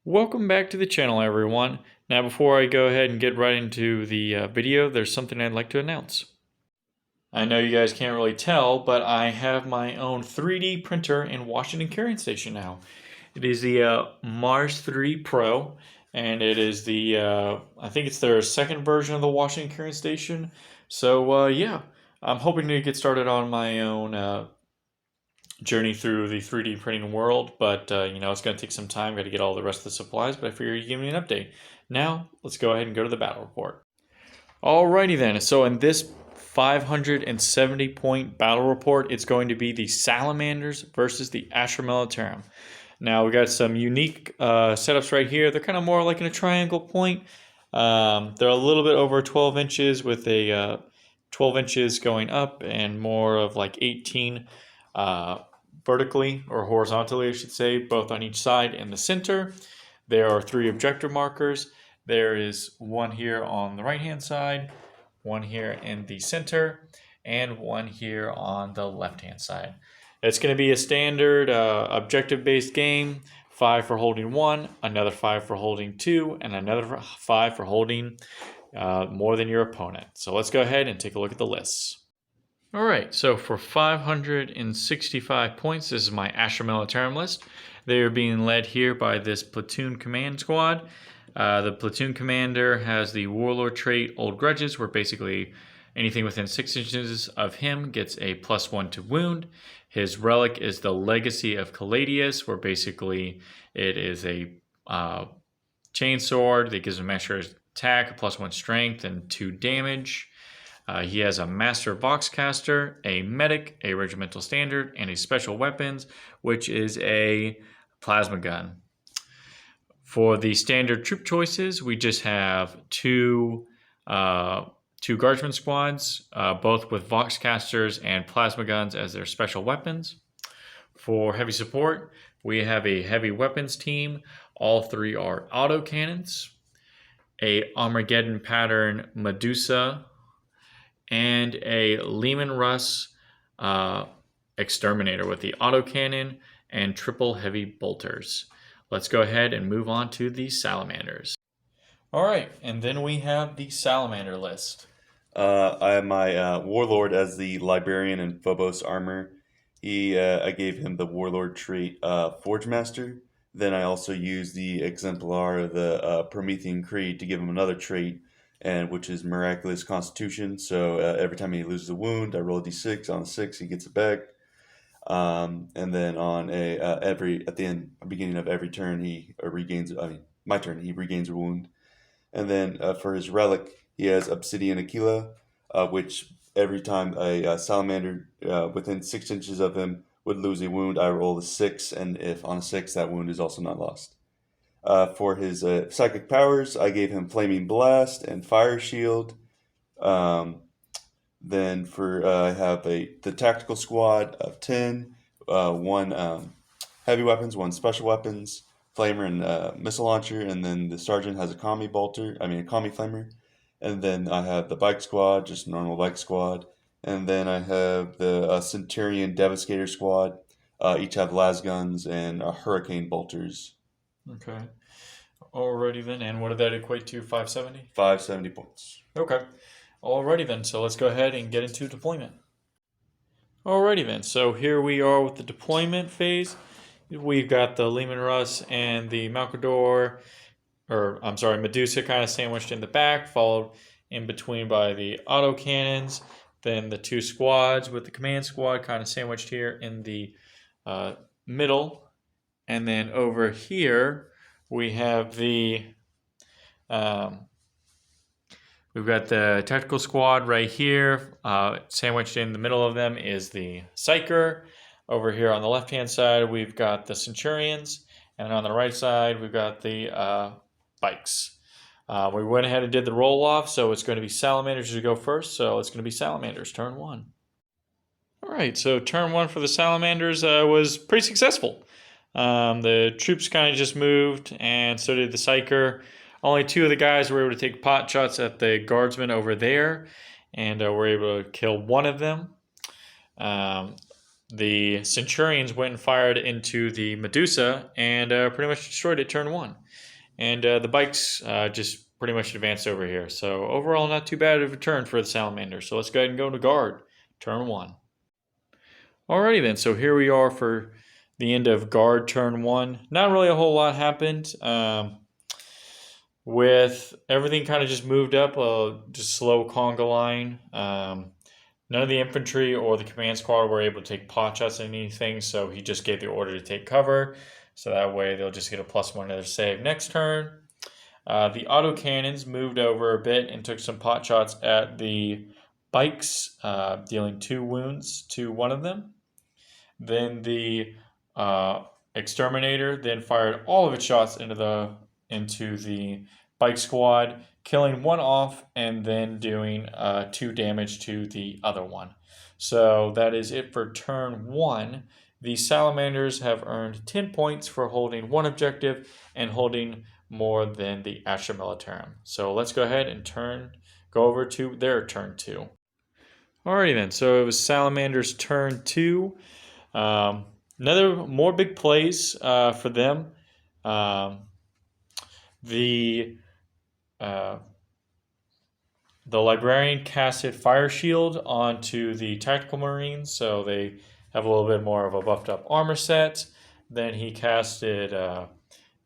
Welcome back to the channel, everyone. Now, before I go ahead and get right into the video, there's something I'd like to announce. I know you guys can't really tell, but I have my own 3D printer in Washington carrying station now. It is the Mars 3 Pro, and it is the, I think it's their second version of the Washington carrying station. So, yeah, I'm hoping to get started on my own journey through the 3D printing world, but it's going to take some time. Got to get all the rest of the supplies, but I figured you'd give me an update. Now, let's go ahead and go to the battle report. Alrighty then. So in this 570 point battle report, it's going to be the Salamanders versus the Astra Militarum. Now we got some unique setups right here. They're kind of more like in a triangle point. They're a little bit over 12 inches with a 12 inches going up and more of like 18 vertically or horizontally, I should say, both on each side and the center. There are 3 objective markers. There is one here on the right hand side, one here in the center, and one here on the left hand side. It's going to be a standard objective based game. 5 for holding 1, another 5 for holding 2, and another 5 for holding more than your opponent. So let's go ahead and take a look at the lists. Alright, so for 565 points, this is my Astra Militarum list. They are being led here by this platoon command squad. The platoon commander has the warlord trait Old Grudges, where basically anything within 6 inches of him gets a +1 to wound. His relic is the Legacy of Caladius, where basically it is a chainsword that gives him extra attack, a +1 strength, and 2 damage. He has a Master Voxcaster, a Medic, a Regimental Standard, and a Special Weapons, which is a Plasma Gun. For the standard troop choices, we just have two Guardsman squads, both with Voxcasters and Plasma Guns as their special weapons. For heavy support, we have a heavy weapons team. All 3 are autocannons, a Armageddon pattern Medusa, and a Lehman Russ exterminator with the autocannon and triple heavy bolters. Let's go ahead and move on to the Salamanders. Alright, and then we have the Salamander list. I have my Warlord as the Librarian and Phobos armor. I gave him the Warlord trait Forge Master. Then I also used the Exemplar of the Promethean Creed to give him another trait, which is Miraculous Constitution. So every time he loses a wound, I roll a d6. On a 6, he gets it back. And then on at the beginning of every turn, he regains. My turn, he regains a wound. And then for his relic, he has Obsidian Aquila, which every time a salamander within 6 inches of him would lose a wound, I roll a 6, and if on a 6, that wound is also not lost. For his psychic powers, I gave him Flaming Blast and Fire Shield. Then I have the tactical squad of 10, 1 heavy weapons, 1 special weapons, flamer and missile launcher, and then the sergeant has a commie flamer. And then I have the bike squad, just normal bike squad. And then I have the Centurion Devastator squad. Each have las guns and hurricane bolters. Okay. Alrighty then, and what did that equate to? 570? 570 points. Okay. Alrighty then, so let's go ahead and get into deployment. Alrighty then, so here we are with the deployment phase. We've got the Lehman Russ and the Medusa kind of sandwiched in the back, followed in between by the autocannons. Then the 2 squads with the command squad kind of sandwiched here in the middle. And then over here, we have we've got the tactical squad right here. Sandwiched in the middle of them is the Psyker. Over here on the left-hand side, we've got the Centurions. And on the right side, we've got the bikes. We went ahead and did the roll-off, so it's going to be Salamanders to go first. So it's going to be Salamanders, turn 1. All right, so turn 1 for the Salamanders was pretty successful. The troops kind of just moved, and so did the Psyker. Only 2 of the guys were able to take pot shots at the guardsmen over there, and were able to kill 1 of them. the Centurions went and fired into the Medusa and pretty much destroyed it turn 1. And the bikes just pretty much advanced over here. So overall, not too bad of a turn for the Salamanders. So let's go ahead and go to guard, turn 1. Alrighty then, so here we are for the end of guard turn 1. Not really a whole lot happened. With everything kind of just moved up, just slow conga line. None of the infantry or the command squad were able to take pot shots or anything, so he just gave the order to take cover. So that way they'll just get a +1 to their save next turn. The autocannons moved over a bit and took some pot shots at the bikes, dealing 2 wounds to one of them. Then the exterminator then fired all of its shots into the bike squad, killing one off and then doing 2 damage to the other one. So that is it for turn 1. The Salamanders have earned 10 points for holding 1 objective and holding more than the Astra Militarum. So let's go ahead and go over to their turn 2. Alrighty then, so it was Salamander's turn 2. Another more big plays for them. The Librarian casted Fire Shield onto the Tactical Marines, so they have a little bit more of a buffed up armor set. Then he casted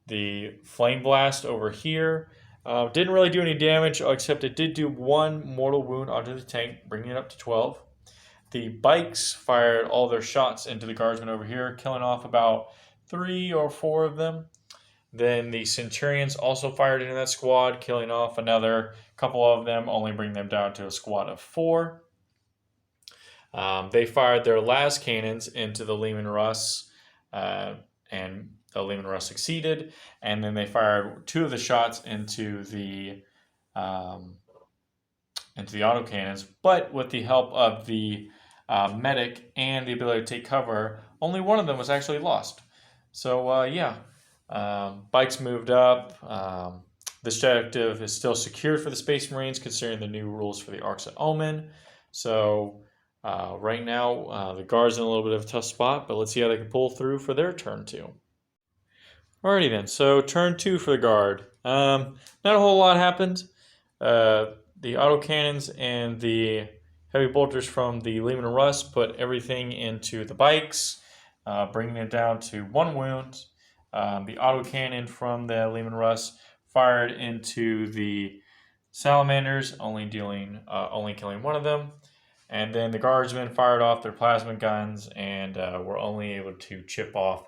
the Flame Blast over here. Didn't really do any damage, except it did do 1 mortal wound onto the tank, bringing it up to 12. The bikes fired all their shots into the guardsmen over here, killing off about 3 or 4 of them. Then the Centurions also fired into that squad, killing off another couple of them, only bringing them down to a squad of 4. They fired their last cannons into the Leman Russ, and the Leman Russ succeeded. And then they fired 2 of the shots into the autocannons, but with the help of the medic and the ability to take cover, only one of them was actually lost. So yeah, bikes moved up. This objective is still secured for the Space Marines, considering the new rules for the Arcs of Omen. So right now, the Guard's in a little bit of a tough spot, but let's see how they can pull through for their turn 2. Alrighty then, so turn 2 for the Guard. Not a whole lot happened. The autocannons and the heavy bolters from the Leman Russ put everything into the bikes, bringing it down to 1 wound. The autocannon from the Leman Russ fired into the Salamanders, only killing 1 of them. And then the Guardsmen fired off their plasma guns and were only able to chip off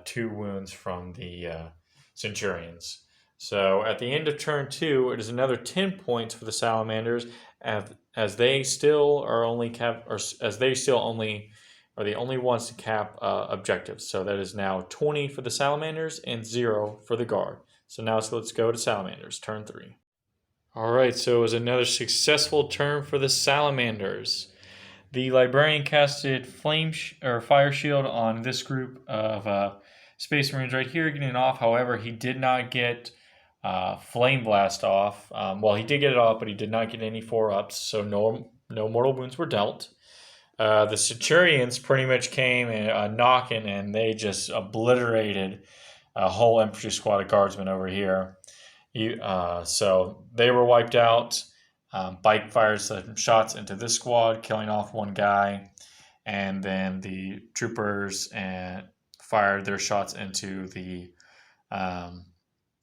2 wounds from the Centurions. So at the end of turn 2, it is another 10 points for the Salamanders, as they still are the only ones to cap objectives. So that is now 20 for the Salamanders and 0 for the Guard. So now let's go to Salamanders, turn 3. Alright, so it was another successful turn for the Salamanders. The Librarian casted Fire Shield on this group of Space Marines right here, getting it off. However, he did not get Flame Blast off. Well, he did get it off, but he did not get any 4-ups, so no mortal wounds were dealt. The Centurions pretty much came knocking, and they just obliterated a whole infantry squad of guardsmen over here. So they were wiped out. Bike fires some shots into this squad, killing off 1 guy, and then the troopers fired their shots into the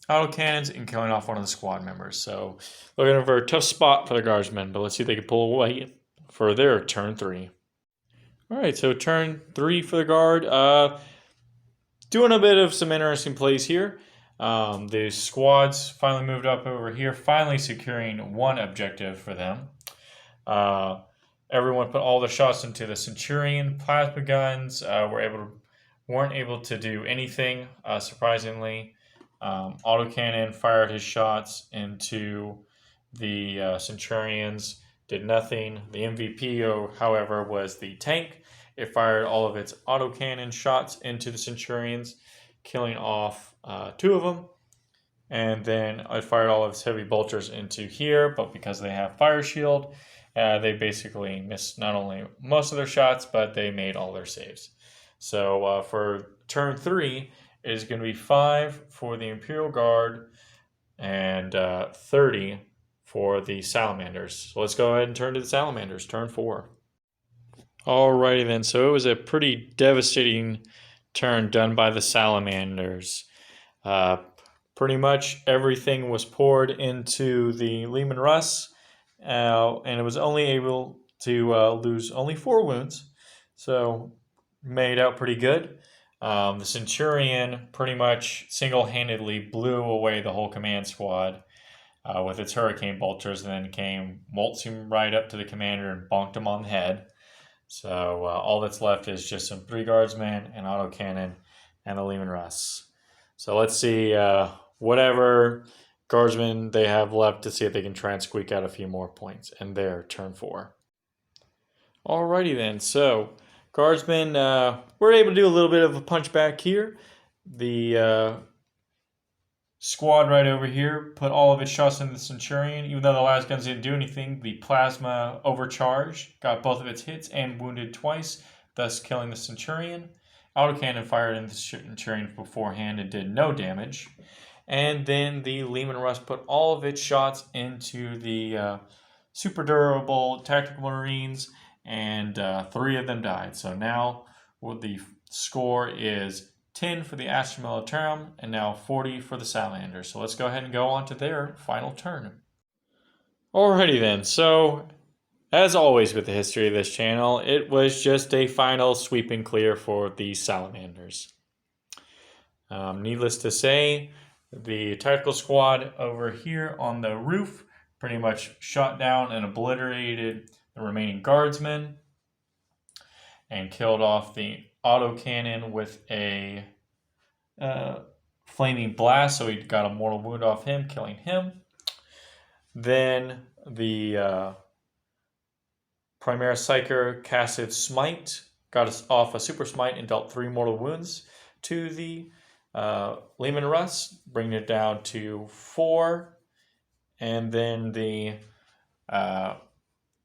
autocannons and killing off 1 of the squad members. So looking for a tough spot for the guardsmen, but let's see if they can pull away for their turn 3. All right, so turn 3 for the Guard. Doing a bit of some interesting plays here. The squads finally moved up over here, finally securing 1 objective for them. Everyone put all their shots into the Centurion plasma guns. Weren't able to do anything, surprisingly. Autocannon fired his shots into the Centurions, did nothing. The MVP, however, was the tank. It fired all of its autocannon shots into the Centurions, killing off 2 of them. And then it fired all of its heavy bolters into here, but because they have Fire Shield, They basically missed not only most of their shots, but they made all their saves. So for turn 3, it is going to be 5 for the Imperial Guard and 30 for the Salamanders. So let's go ahead and turn to the Salamanders, turn 4. Alrighty then, so it was a pretty devastating turn done by the Salamanders. Pretty much everything was poured into the Leman Russ, and it was only able to lose only 4 wounds, so made out pretty good. The Centurion pretty much single-handedly blew away the whole command squad with its hurricane bolters, and then came waltzing right up to the commander and bonked him on the head. So all that's left is just some 3 guardsmen, an autocannon, and a Leman Russ. So let's see whatever guardsmen they have left to see if they can try and squeak out a few more points. And there, turn 4. Alrighty then, so guardsmen were able to do a little bit of a punchback here. The squad right over here put all of its shots into the Centurion. Even though the last guns didn't do anything, the plasma overcharged, got both of its hits, and wounded twice, thus killing the Centurion. Autocannon fired in the Centurion beforehand and did no damage. And then the Leman Russ put all of its shots into the super durable tactical Marines, and 3 of them died. So now the score is 10 for the Astra Militarum, and now 40 for the Salamanders. So let's go ahead and go on to their final turn. Alrighty then, so as always with the history of this channel, it was just a final sweep and clear for the Salamanders. Needless to say, the tactical squad over here on the roof pretty much shot down and obliterated the remaining guardsmen and killed off the autocannon with a flaming blast, so he got a mortal wound off him, killing him. Then the Primera Psyker casted Smite, got us off a super smite and dealt 3 mortal wounds to the Leman Russ, bringing it down to 4. And then they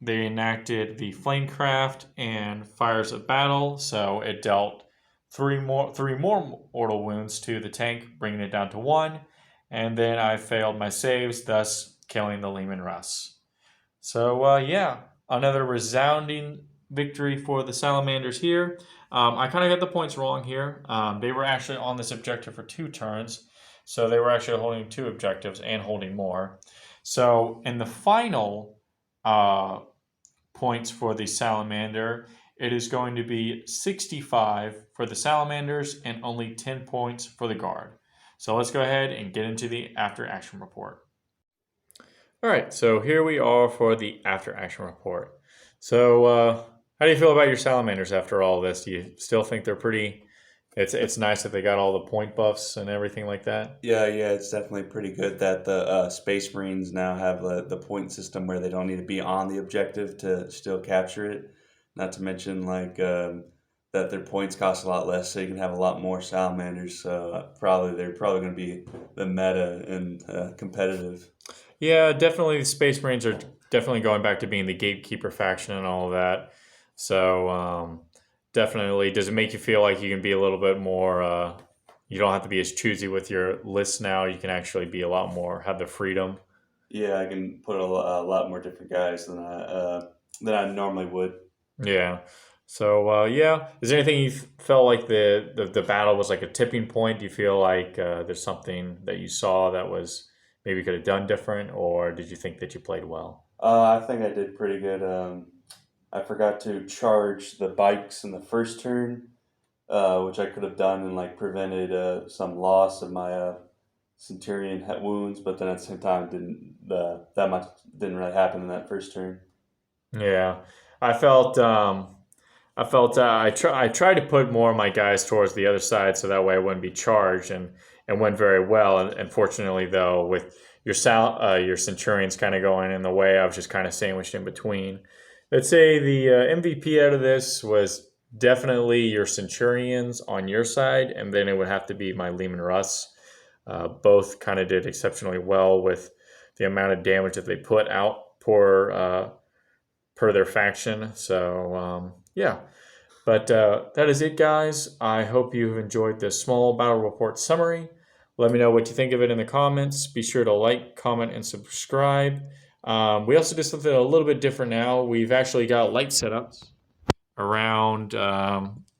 enacted the Flamecraft and Fires of Battle, so it dealt 3 more mortal wounds to the tank, bringing it down to 1. And then I failed my saves, thus killing the Leman Russ. So yeah, another resounding victory for the Salamanders here. I kind of got the points wrong here. They were actually on this objective for 2 turns, so they were actually holding 2 objectives and holding more. So in the final points for the Salamander, it is going to be 65 for the Salamanders and only 10 points for the Guard. So let's go ahead and get into the after action report. All right, so here we are for the after action report. So how do you feel about your Salamanders after all this? Do you still think they're pretty... It's nice that they got all the point buffs and everything like that? Yeah, it's definitely pretty good that the Space Marines now have the point system where they don't need to be on the objective to still capture it. Not to mention, like, that their points cost a lot less, so you can have a lot more Salamanders. So they're probably going to be the meta and competitive. Yeah, definitely the Space Marines are definitely going back to being the gatekeeper faction and all of that. So definitely, does it make you feel like you can be a little bit more, you don't have to be as choosy with your lists now, you can actually be a lot more, have the freedom? Yeah, I can put a lot more different guys than I normally would. Yeah. So yeah, is there anything you felt like the battle was like a tipping point? Do you feel like there's something that you saw that was maybe could have done different, or did you think that you played well? I think I did pretty good. I forgot to charge the bikes in the first turn, which I could have done and like prevented some loss of my Centurion wounds, but then at the same time, that much didn't really happen in that first turn. Yeah, I felt I tried to put more of my guys towards the other side so that way I wouldn't be charged, and went very well. And fortunately, though, with your Centurions kind of going in the way, I was just kind of sandwiched in between. Let's say the MVP out of this was definitely your Centurions on your side, and then it would have to be my Leman Russ. Both kind of did exceptionally well with the amount of damage that they put out per their faction. So yeah. But that is it, guys. I hope you've enjoyed this small battle report summary. Let me know what you think of it in the comments. Be sure to like, comment, and subscribe. We also did something a little bit different now. We've actually got light setups around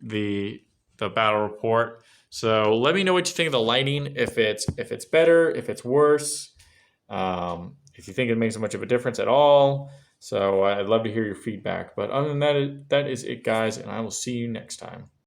the battle report. So let me know what you think of the lighting. If it's better, if it's worse, if you think it makes much of a difference at all. So I'd love to hear your feedback. But other than that, that is it, guys, and I will see you next time.